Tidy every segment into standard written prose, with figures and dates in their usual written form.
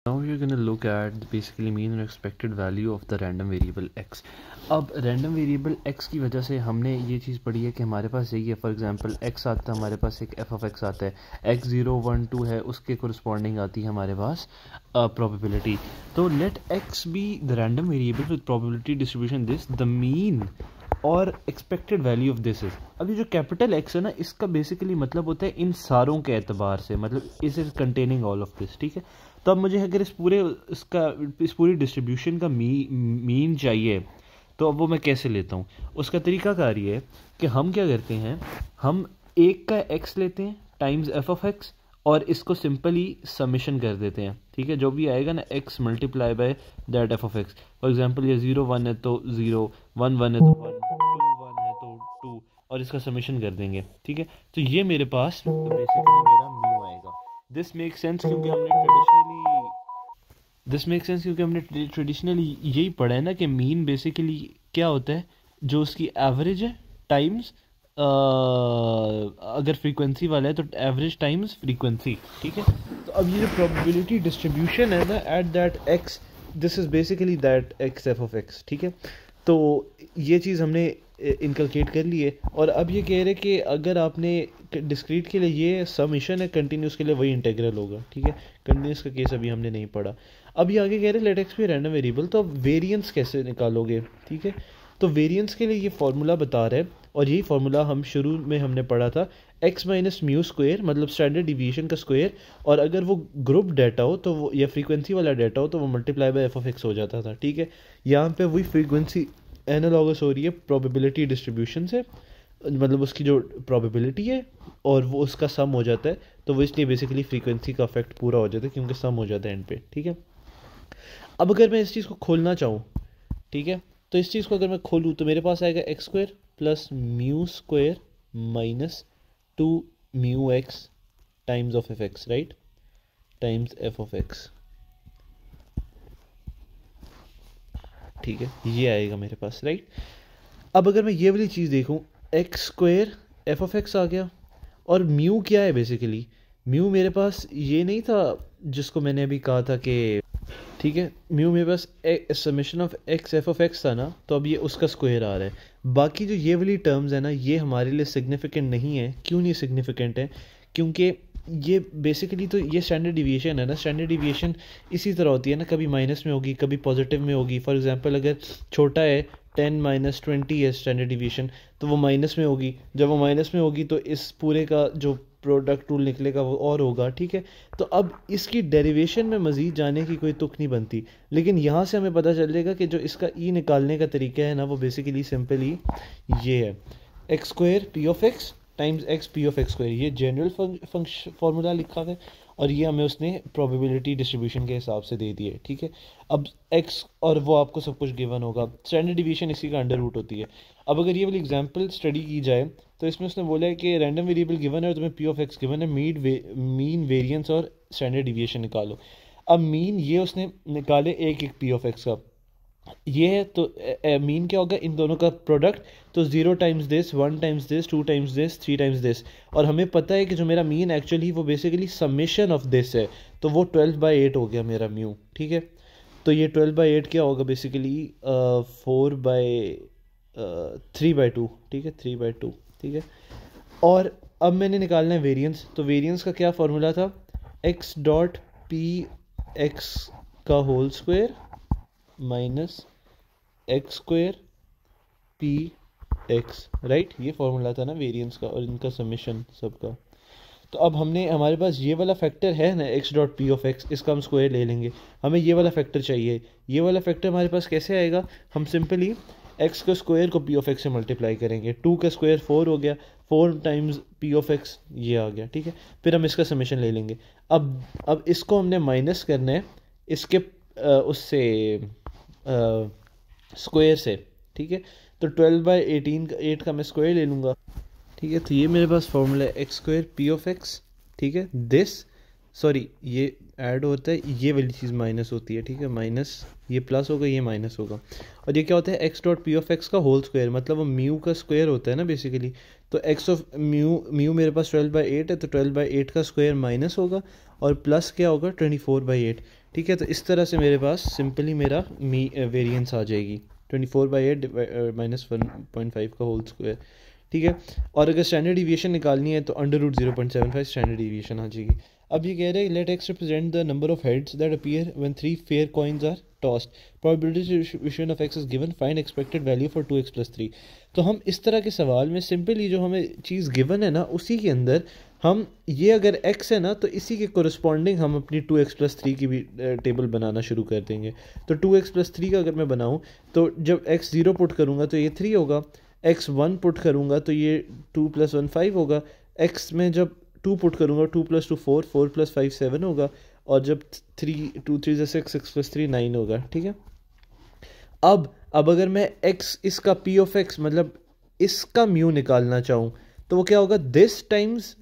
Now we're going to look at basically mean and expected value of the random variable x. अब random variable x की वजह से हमने ये चीज़ पढ़ी है कि हमारे पास यही है, फॉर एग्जांपल x आता है, हमारे पास एक f of x आता है, x 0 1 2 है, उसके कोरिस्पॉन्डिंग आती है हमारे पास probability. तो let x be the random variable with probability distribution this the mean और expected value of this is. अब ये जो कैपिटल एक्स है ना, इसका बेसिकली मतलब होता है इन सारों के एतबार से, मतलब इस is containing all of this. ठीक है, तो अब मुझे अगर इस पूरी डिस्ट्रीब्यूशन का मीन चाहिए, तो अब वो मैं कैसे लेता हूँ. उसका तरीकाकार ये है कि हम क्या करते हैं, हम एक का एक्स लेते हैं टाइम्स एफ ऑफ एक्स और इसको सिंपली समेशन कर देते हैं. ठीक है, जो भी आएगा ना x multiply by that F of x. For example ये 0 1 है तो 0, 1 1 है तो 1, 2 1 है तो 2 और इसका समेशन कर देंगे. ठीक है, तो ये मेरे पास तो बेसिकली मेरा म्यू आएगा. दिस मेक सेंस क्योंकि हमने ट्रेडिशनली यही पढ़ा है ना कि मीन बेसिकली क्या होता है, जो उसकी एवरेज है टाइम्स अगर फ्रीक्वेंसी वाला है तो एवरेज टाइम्स फ्रीक्वेंसी. ठीक है, तो अब ये जो प्रोबेबिलिटी डिस्ट्रीब्यूशन है ना at that x, this is basically that x f of x. ठीक है, तो ये चीज़ हमने इनकलकेट कर ली है. और अब ये कह रहे कि अगर आपने डिस्क्रीट के लिए ये समेशन है, कंटिन्यूस के लिए वही इंटीग्रल होगा. ठीक है, कंटिन्यूस का केस अभी हमने नहीं पढ़ा. अब ये आगे कह रहे हैं let X be random variable, तो अब वेरिएंस कैसे निकालोगे. ठीक है, तो वेरिएंस के लिए ये फार्मूला बता रहा है और यही फार्मूला हम शुरू में हमने पढ़ा था, x माइनस म्यू स्क्वायर मतलब स्टैंडर्ड डिवीएशन का स्क्वायर, और अगर वो ग्रुप डाटा हो तो वो या फ्रीक्वेंसी वाला डाटा हो तो वो multiply by F of x हो जाता था. ठीक है, यहाँ पे वही फ्रीक्वेंसी एनालॉगस हो रही है प्रोबेबिलिटी डिस्ट्रीब्यूशन से, मतलब उसकी जो प्रोबेबिलिटी है और वो उसका सम हो जाता है, तो वो इसलिए बेसिकली फ्रीक्वेंसी का इफेक्ट पूरा हो जाता है क्योंकि सम हो जाता है एंड पे. ठीक है, अब अगर मैं इस चीज़ को खोलना चाहूँ, ठीक है, तो इस चीज़ को अगर मैं खोलूँ तो मेरे पास आएगा x square plus mu square minus 2 mu x times of F x, right, times F of x. ठीक है, ये आएगा मेरे पास, राइट. अब अगर मैं ये वाली चीज़ देखूँ, x square f of x आ गया और म्यू क्या है बेसिकली, म्यू मेरे पास ये नहीं था जिसको मैंने अभी कहा था कि, ठीक है, म्यू मेरे पास summation of x f of x था ना, तो अब ये उसका स्क्वायर आ रहा है. बाकी जो ये वाली टर्म्स है ना, ये हमारे लिए सिग्निफिकेंट नहीं है. क्यों नहीं सिग्निफिकेंट है, क्योंकि ये बेसिकली तो ये स्टैंडर्ड डिवीएशन है ना, स्टैंडर्ड डिवीएशन इसी तरह होती है ना, कभी माइनस में होगी कभी पॉजिटिव में होगी. फॉर एग्जांपल अगर छोटा है 10 माइनस 20 है स्टैंडर्ड डिवीएशन, तो वो माइनस में होगी. जब वो माइनस में होगी तो इस पूरे का जो प्रोडक्ट रूल निकलेगा वो और होगा. ठीक है, तो अब इसकी डेरिवेशन में मज़ीद जाने की कोई तुक नहीं बनती, लेकिन यहाँ से हमें पता चल जाएगा कि जो इसका ई निकालने का तरीका है ना, वो बेसिकली सिंपली ये है, x square P of x times x P of x square. ये जनरल फार्मूला लिखा हुआ है और ये हमें उसने प्रोबेबिलिटी डिस्ट्रीब्यूशन के हिसाब से दे दिए. ठीक है, अब एक्स और वो आपको सब कुछ गिवन होगा, स्टैंडर्ड डिवीएशन इसी का अंडर रूट होती है. अब अगर ये वाली एग्जांपल स्टडी की जाए तो इसमें उसने बोला है कि रैंडम वेरिएबल गिवन है और तुम्हें पी ऑफ एक्स गिवन है, मीन वेरिएंस और स्टैंडर्ड डिवीएशन निकालो. अब मीन ये उसने निकाले एक पी ऑफ एक्स का, ये है, तो मीन क्या होगा इन दोनों का प्रोडक्ट, तो 0 times this, 1 times this, 2 times this, 3 times this. और हमें पता है कि जो मेरा मीन एक्चुअली वो बेसिकली समेशन ऑफ दिस है, तो वो 12/8 हो गया मेरा म्यू. ठीक है, तो ये 12/8 क्या होगा बेसिकली 3/2. ठीक है, 3/2. ठीक है, और अब मैंने निकालना है वेरिएंस, तो वेरिएंस का क्या फार्मूला था, एक्स डॉट पी एक्स का whole square minus X square P X, right. ये फार्मूला था ना वेरिएंस का और इनका समेशन सबका. तो अब हमारे पास ये वाला फैक्टर है ना x dot P of x, इसका हम स्क्वायर ले लेंगे. हमें ये वाला फैक्टर चाहिए. ये वाला फैक्टर हमारे पास कैसे आएगा, हम सिंपली एक्स के स्क्वायर को पी ऑफ एक्स से मल्टीप्लाई करेंगे. 2 का स्क्वायर 4 हो गया, 4 टाइम्स पी ऑफ एक्स ये आ गया. ठीक है, फिर हम इसका समेशन ले लेंगे. अब इसको हमने माइनस करना है इसके उससे स्क्वायर से. ठीक है, तो 12/8 का मैं स्क्वायर ले लूँगा. ठीक है, तो ये मेरे पास फॉर्मूला है x square P of x. ठीक है, दिस सॉरी ये ऐड होता है, ये वाली चीज़ माइनस होती है. ठीक है, माइनस ये प्लस होगा, ये माइनस होगा, और ये क्या होता है x dot P of x का होल स्क्वायर, मतलब वो म्यू का स्क्वायर होता है ना बेसिकली, तो एक्स ऑफ म्यू मेरे पास 12/8 है, तो 12/8 का स्क्वायर माइनस होगा और प्लस क्या होगा 24/8। ठीक है, तो इस तरह से मेरे पास सिंपली मेरा वेरिएंस आ जाएगी 24/8 माइनस 1.5 का होल स्क्वायर। ठीक है, और अगर स्टैंडर्ड डिविएशन निकालनी है तो √0.75 स्टैंडर्ड डिविएशन आ जाएगी। अब ये कह रहे हैं let X represent the number of heads that appear when 3 fair coins are tossed, probability distribution of X is given, find expected value for 2x+3। तो हम इस तरह के सवाल में सिंपली जो हमें चीज़ गिवन है ना उसी के अंदर हम ये अगर x है ना तो इसी के कोरिस्पॉन्डिंग हम अपनी 2x+3 की भी टेबल बनाना शुरू कर देंगे। तो 2x+3 का अगर मैं बनाऊँ तो जब x 0 पुट करूँगा तो ये 3 होगा, x 1 पुट करूँगा तो ये 2 + 1 5 होगा, x में जब 2 पुट करूँगा 2 + 2 4, 4 + 5 7 होगा, और जब 2 3 6 6 + 3 9 होगा। ठीक है, अब अगर मैं x इसका p ऑफ x मतलब इसका म्यू निकालना चाहूँ तो वो क्या होगा, this times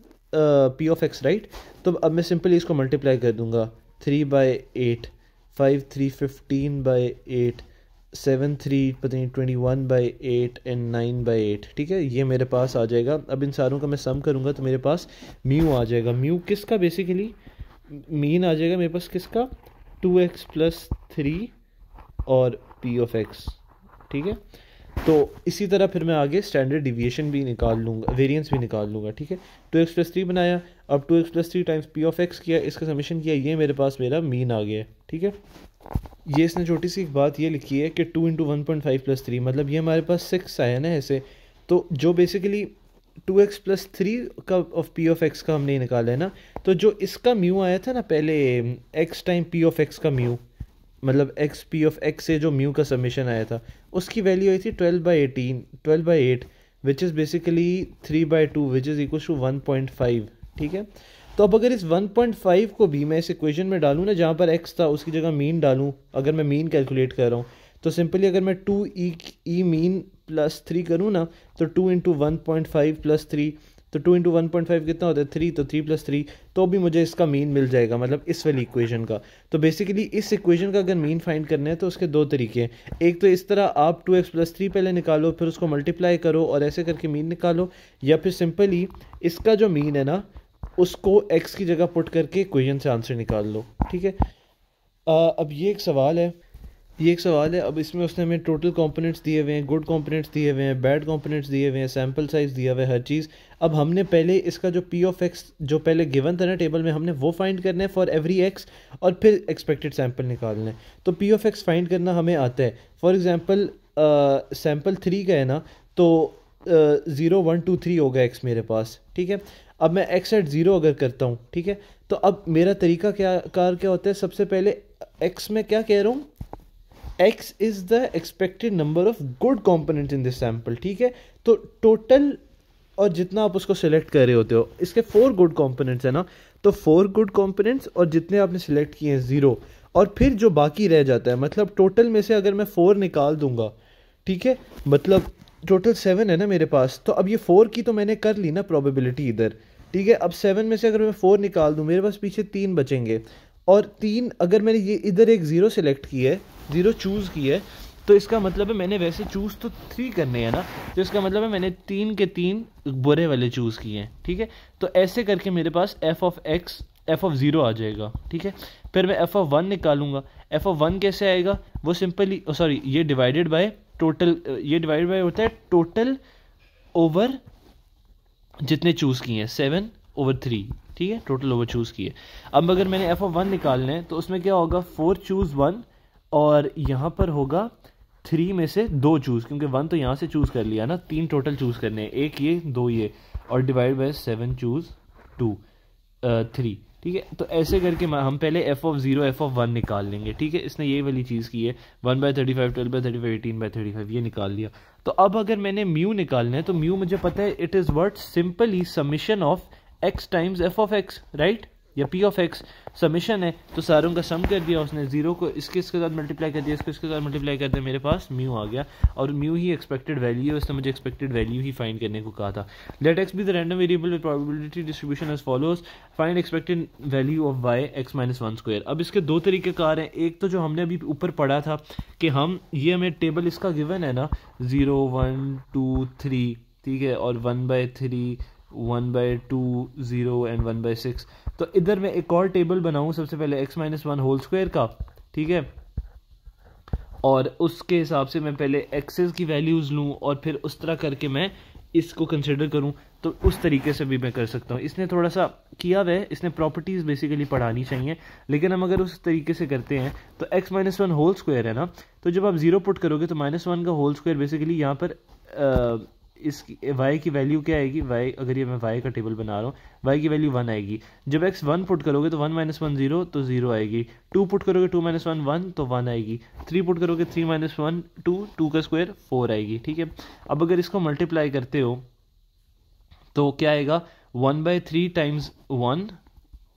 p of x, right. तो अब मैं सिंपली इसको मल्टीप्लाई कर दूंगा, 3/8, 5 3 15/8, 7 3 पता नहीं 21/8 एंड 9/8। ठीक है, ये मेरे पास आ जाएगा। अब इन सारों का मैं सम करूँगा तो मेरे पास म्यू आ जाएगा। म्यू किसका, बेसिकली मीन आ जाएगा मेरे पास किसका, 2x+3 और p ऑफ x। ठीक है, तो इसी तरह फिर मैं आगे स्टैंडर्ड डिविएशन भी निकाल लूँगा, वेरिएंस भी निकाल लूँगा। ठीक है, 2x+3 बनाया, अब 2x+3 times p of x किया, इसका समेशन किया, ये मेरे पास मेरा मीन आ गया। ठीक है, ये इसने छोटी सी एक बात ये लिखी है कि 2 × 1.5 + 3 मतलब ये हमारे पास 6 आया ना ऐसे। तो जो बेसिकली 2x+3 का ऑफ p ऑफ x का हमने निकाला है ना, तो जो इसका म्यू आया था ना पहले, x time p of x का म्यू मतलब x p ऑफ x से जो म्यू का समेशन आया था उसकी वैल्यू आई थी 12/8 which is basically 3/2 which is equal to 1.5। ठीक है, तो अब अगर इस 1.5 को भी मैं इस इक्वेशन में डालूँ ना, जहाँ पर x था उसकी जगह मीन डालूँ, अगर मैं मीन कैलकुलेट कर रहा हूँ तो सिंपली अगर मैं 2e मीन +3 करूँ ना, तो 2 × 1.5 + 3, तो 2 × 1.5 कितना होता है 3, तो 3 + 3, तो भी मुझे इसका मीन मिल जाएगा, मतलब इस वाली इक्वेशन का। तो बेसिकली इस इक्वेशन का अगर मीन फाइंड करना है तो उसके दो तरीके हैं। एक तो इस तरह आप 2x+3 पहले निकालो, फिर उसको मल्टीप्लाई करो और ऐसे करके मीन निकालो, या फिर सिंपली इसका जो मीन है ना उसको x की जगह पुट करके इक्वेशन से आंसर निकाल लो। ठीक है, अब ये एक सवाल है, अब इसमें उसने हमें टोटल कंपोनेंट्स दिए हुए हैं, गुड कंपोनेंट्स दिए हुए हैं, बैड कंपोनेंट्स दिए हुए हैं, सैम्पल साइज़ दिया हुआ है, हर चीज़। अब हमने पहले इसका जो p ऑफ x जो पहले गिवन था ना टेबल में, हमने वो फाइंड करना है फॉर एवरी x, और फिर एक्सपेक्टेड सैम्पल निकालना है। तो p ऑफ x फाइंड करना हमें आता है। फॉर एग्जांपल सैम्पल 3 का है ना, तो 0 1 2 3 होगा x मेरे पास। ठीक है, अब मैं x एट 0 अगर करता हूँ, ठीक है, तो अब मेरा तरीका क्या होता है, सबसे पहले x में क्या कह रहा हूँ, x is the expected number of good components in this sample. ठीक है, तो टोटल और जितना आप उसको सिलेक्ट कर रहे होते हो, इसके 4 गुड कॉम्पोनेंट्स है ना, तो 4 गुड कॉम्पोनेंट्स और जितने आपने सिलेक्ट किए हैं 0, और फिर जो बाकी रह जाता है, मतलब टोटल में से अगर मैं 4 निकाल दूंगा, ठीक है, मतलब टोटल 7 है ना मेरे पास, तो अब ये 4 की तो मैंने कर ली ना प्रोबेबिलिटी इधर। ठीक है, अब 7 में से अगर मैं 4 निकाल दूं, मेरे पास पीछे 3 बचेंगे, और 3 अगर मैंने ये इधर एक 0 सिलेक्ट की है, 0 चूज़ की है, तो इसका मतलब है मैंने वैसे चूज़ तो 3 करने हैं ना, तो इसका मतलब है मैंने 3 के 3 बुरे वाले चूज़ किए हैं। ठीक है, तो ऐसे करके मेरे पास f ऑफ 0 आ जाएगा। ठीक है, फिर मैं f ऑफ 1 निकालूंगा। f ऑफ 1 कैसे आएगा, वो सिंपली सॉरी ये डिवाइडेड बाय टोटल, ये डिवाइडेड बाय होता है टोटल ओवर जितने चूज़ किए हैं, 7/3। ठीक है, टोटल ओवर चूज़ किए। अब अगर मैंने f ऑफ 1 निकालना है तो उसमें क्या होगा, 4 चूज़ 1, और यहाँ पर होगा 3 में से 2 चूज़, क्योंकि 1 तो यहाँ से चूज़ कर लिया ना, 3 टोटल चूज़ करने हैं, 1 ये 2 ये, और डिवाइड बाय 7 चूज़ 2 3। ठीक है, तो ऐसे करके हम पहले f ऑफ 0 f ऑफ 1 निकाल लेंगे। ठीक है, इसने ये वाली चीज़ की है, 1/35 12/35 18/35 ये निकाल लिया। तो अब अगर मैंने म्यू निकालना है तो म्यू मुझे पता है it is what, simply summation of x times f of x, right, या p ऑफ x समिशन है, तो सारों का सम कर दिया उसने, 0 को इसके साथ मल्टीप्लाई कर दिया, इसके साथ मल्टीप्लाई कर दिया, मेरे पास म्यू आ गया, और म्यू ही एक्सपेक्टेड वैल्यू है, उसने मुझे एक्सपेक्टेड वैल्यू ही फाइंड करने को कहा था। Let x be the random variable with probability distribution as follows, find expected value of y x - 1 square. अब इसके दो तरीक़ेकार हैं, एक तो जो हमने अभी ऊपर पढ़ा था कि हम ये हमें टेबल इसका गिवन है ना 0 1 2 3, ठीक है, और 1/3, 1/2, 0 एंड 1/6। तो इधर मैं एक और टेबल बनाऊँ सबसे पहले x-1 होल स्क्वायर का, ठीक है, और उसके हिसाब से मैं पहले एक्सेस की वैल्यूज़ लूँ और फिर उस तरह करके मैं इसको कंसिडर करूँ। तो उस तरीके से भी मैं कर सकता हूँ। इसने थोड़ा सा किया हुआ है, इसने प्रॉपर्टीज़ बेसिकली पढ़ानी चाहिए, लेकिन हम अगर उस तरीके से करते हैं तो x-1 होल स्क्वायर है ना, तो जब आप 0 पुट करोगे तो -1 का होल स्क्वायर बेसिकली यहाँ पर इसकी y की वैल्यू क्या आएगी, y, अगर ये मैं y का टेबल बना रहा हूँ, y की वैल्यू 1 आएगी। जब x 1 पुट करोगे तो 1 - 1 0, तो 0 आएगी। 2 पुट करोगे 2 - 1 1, तो 1 आएगी। 3 पुट करोगे 3 - 1 2, 2 का स्क्वायर 4 आएगी, ठीक है। अब अगर इसको मल्टीप्लाई करते हो तो क्या आएगा, 1/3 टाइम्स 1,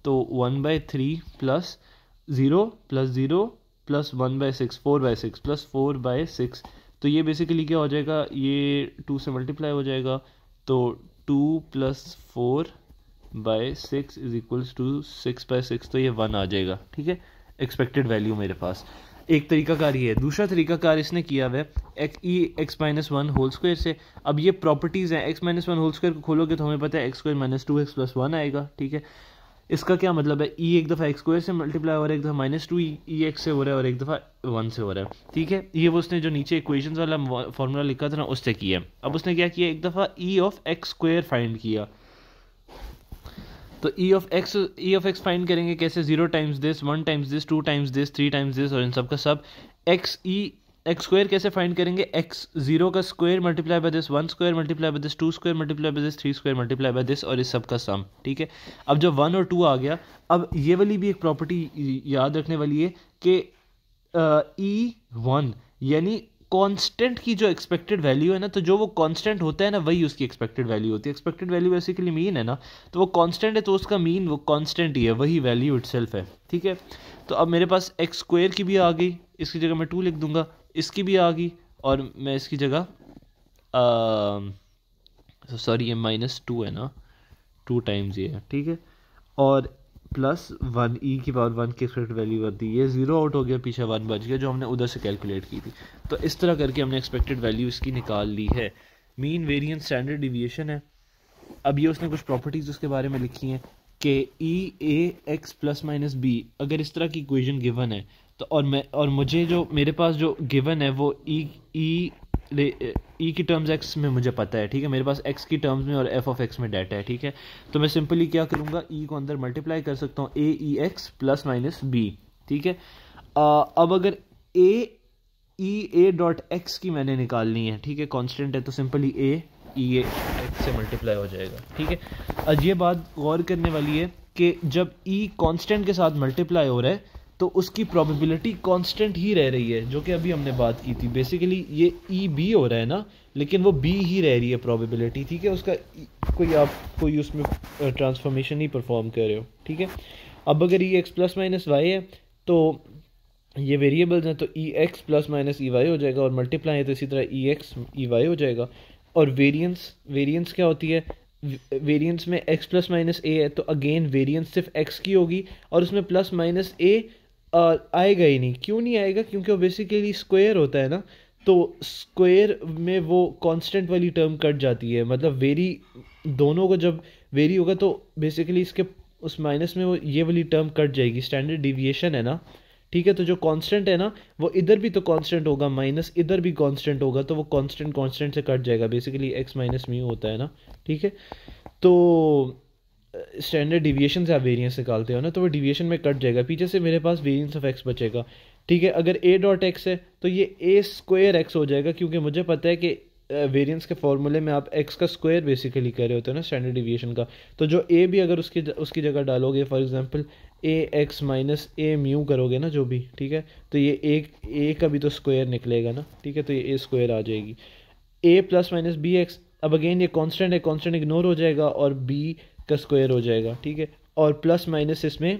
तो 1/3 प्लस 0 प्लस 0 प्लस 1/6, 4/6 प्लस 4/6, तो ये बेसिकली क्या हो जाएगा, ये 2 से मल्टीप्लाई हो जाएगा, तो 2 + 4/6 इज इक्वल्स टू 6/6, तो ये 1 आ जाएगा, ठीक है, एक्सपेक्टेड वैल्यू मेरे पास। एक तरीकाकार ये है। दूसरा तरीकाकार इसने किया हुआ है x-1 होल स्क्वायर से। अब ये प्रॉपर्टीज़ हैं, x-1 होल स्क्वायर को खोलोगे तो हमें पता है x² - 2x + 1 आएगा, ठीक है। इसका क्या मतलब है, e एक दफ़ा x² से मल्टीप्लाई हो रहा है, एक दफ़ा -2e x से हो रहा है और एक दफ़ा 1 से हो रहा है, ठीक है। ये वो उसने जो नीचे इक्वेशंस वाला फॉर्मूला लिखा था ना, उससे किया। अब उसने क्या किया, एक दफ़ा e(x²) फाइंड किया। तो e of x फाइंड करेंगे कैसे, 0 times this, 1 times this, 2 times this, 3 times this, और इन सब का सब। x² कैसे फाइंड करेंगे, x0 का square multiply by this, 1 square multiply by this, 2 square multiply by this, 3 square multiply by this, और इस सब का सम, ठीक है। अब जब 1 और 2 आ गया, अब ये वाली भी एक प्रॉपर्टी याद रखने वाली है कि e1 यानी कांस्टेंट की जो एक्सपेक्टेड वैल्यू है ना, तो जो वो कांस्टेंट होता है ना, वही उसकी एक्सपेक्टेड वैल्यू होती है। एक्सपेक्टेड वैल्यू बेसिकली मीन है ना, तो वो कांस्टेंट है तो उसका मीन वो कांस्टेंट ही है, वही वैल्यू इटसेल्फ है, ठीक है। तो अब मेरे पास x² की भी आ गई, इसकी जगह मैं 2 लिख दूंगा, इसकी भी आ गई, और मैं इसकी जगह सॉरी ये -2 है ना, 2 टाइम्स ये है, ठीक है, और +1 e⁻1 की एक्सपेक्टेड वैल्यू कर दी, ये 0 आउट हो गया, पीछे 1 बच गया जो हमने उधर से कैलकुलेट की थी। तो इस तरह करके हमने एक्सपेक्टेड वैल्यू इसकी निकाल ली है। मीन वेरिएंस स्टैंडर्ड डिविएशन है। अब ये उसने कुछ प्रॉपर्टीज़ उसके बारे में लिखी हैं कि e(a)x ± b, अगर इस तरह की इक्वेशन गिवन है तो, और मुझे जो मेरे पास जो गिवन है वो ई की टर्म्स x में मुझे पता है, ठीक है, मेरे पास x की टर्म्स में और f(x) में डाटा है, ठीक है। तो मैं सिंपली क्या करूँगा, e को अंदर मल्टीप्लाई कर सकता हूँ aex ± b, ठीक है। अब अगर a(x) की मैंने निकालनी है, ठीक है, कांस्टेंट है, तो सिंपली x से मल्टीप्लाई हो जाएगा, ठीक है। अब ये बात गौर करने वाली है कि जब e कांस्टेंट के साथ मल्टीप्लाई हो रहा है तो उसकी प्रोबेबिलिटी कांस्टेंट ही रह रही है, जो कि अभी हमने बात की थी। बेसिकली ये ई बी हो रहा है ना, लेकिन वो बी ही रह रही है प्रोबेबिलिटी, ठीक है, उसका कोई उसमें ट्रांसफॉर्मेशन ही परफॉर्म कर रहे हो, ठीक है। अब अगर E x plus minus y है तो ये वेरिएबल्स हैं, तो E x plus minus E y हो जाएगा, और मल्टीप्लाई है तो इसी तरह ई एक्स ई वाई हो जाएगा। और वेरिएंस क्या होती है, वेरिएंस में x प्लस माइनस ए है, तो अगेन वेरिएंस सिर्फ x की होगी, और उसमें प्लस माइनस ए आएगा ही नहीं। क्यों नहीं आएगा, क्योंकि वो बेसिकली स्क्वायर होता है ना, तो स्क्वायर में वो कांस्टेंट वाली टर्म कट जाती है, मतलब वेरी दोनों को जब वेरी होगा तो बेसिकली इसके उस माइनस में वो ये वाली टर्म कट जाएगी, स्टैंडर्ड डिविएशन है ना, ठीक है। तो जो कांस्टेंट है ना वो इधर भी तो कांस्टेंट होगा, माइनस इधर भी कांस्टेंट होगा, तो वो कांस्टेंट से कट जाएगा, बेसिकली x माइनस म्यू होता है ना, ठीक है। तो स्टैंडर्ड डिविएशन से आप वेरिएंस निकालते हो ना, तो वो डिविएशन में कट जाएगा, पीछे से मेरे पास वेरिएंस ऑफ x बचेगा, ठीक है। अगर a.x है तो ये a² x हो जाएगा, क्योंकि मुझे पता है कि वेरिएंस के फॉर्मूले में आप x का स्क्वायर बेसिकली कर रहे होते हो ना स्टैंडर्ड डिविएशन का, तो जो a भी अगर उसकी जगह डालोगे, for example ax minus a mu करोगे ना जो भी, ठीक है, तो ये a का भी तो स्क्वायर निकलेगा ना, ठीक है, तो ये a² आ जाएगी। a plus minus B X, अब अगेन ये कांस्टेंट है, कांस्टेंट इग्नोर हो जाएगा और b का स्क्वायर हो जाएगा, ठीक है। और प्लस माइनस इसमें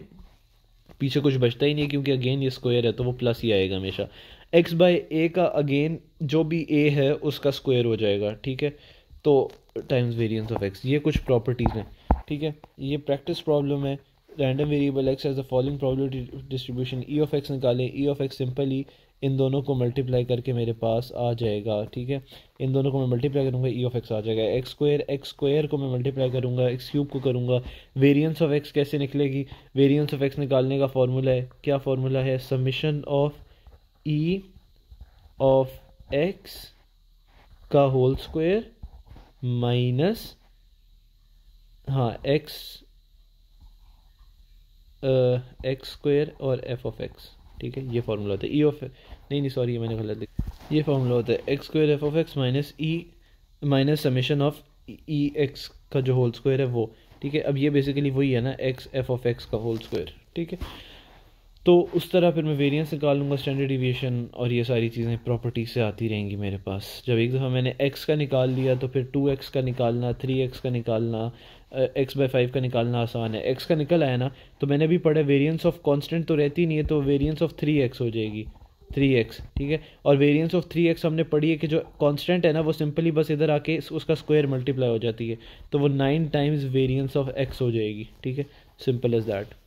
पीछे कुछ बचता ही नहीं, क्योंकि अगेन ये स्क्वायर है तो वो प्लस ही आएगा हमेशा। x बाई ए का अगेन जो भी a है उसका स्क्वायर हो जाएगा, ठीक है, तो टाइम्स वेरिएंस ऑफ x। ये कुछ प्रॉपर्टीज़ हैं, ठीक है। ये प्रैक्टिस प्रॉब्लम है। Random variable x has the following probability distribution, e of x निकालें। e of x simply in दोनों को मल्टीप्लाई करके मेरे पास आ जाएगा, ठीक है। इन दोनों को मैं मल्टीप्लाई करूँगा, ई ऑफ एक्स आ जाएगा। एक्स स्क्वायर को मैं मल्टीप्लाई करूँगा, एक्स क्यूब को करूँगा। वेरिएंस ऑफ एक्स कैसे निकलेगी? वेरिएंस ऑफ एक्स निकालने का फार्मूला है, क्या फार्मूला है? Summation of E of x का होल स्क्वायर माइनस, हाँ, एक्स स्क्वायर और एफ ऑफ एक्स, ठीक है। ये फार्मूला होता है ई ऑफ, नहीं सॉरी, ये मैंने गलत लिखा। ये फार्मूला होता है x square f of x minus E minus summation of E x का जो होल स्क्वायर है वो, ठीक है। अब ये बेसिकली वही है ना, एक्स एफ ऑफ एक्स का होल स्क्वायर, ठीक है। तो उस तरह फिर मैं वेरिएंस निकाल लूँगा, स्टैंडर्ड डिविएशन और ये सारी चीज़ें प्रॉपर्टी से आती रहेंगी मेरे पास। जब एक दफ़ा मैंने x का निकाल लिया तो फिर 2x का निकालना, 3x का निकालना, x/5 का निकालना आसान है। x का निकल आया ना, तो मैंने भी पढ़ा वेरिएंस ऑफ कांस्टेंट तो रहती नहीं है, तो वेरिएंस ऑफ 3x हो जाएगी, 3x, ठीक है। और वेरिएंस ऑफ 3x हमने पढ़ी है कि जो कांस्टेंट है ना वो सिंपली बस इधर आके उसका स्क्वायर मल्टीप्लाई हो जाती है, तो वो 9 टाइम्स वेरिएंस ऑफ x हो जाएगी, ठीक है। Simple as that.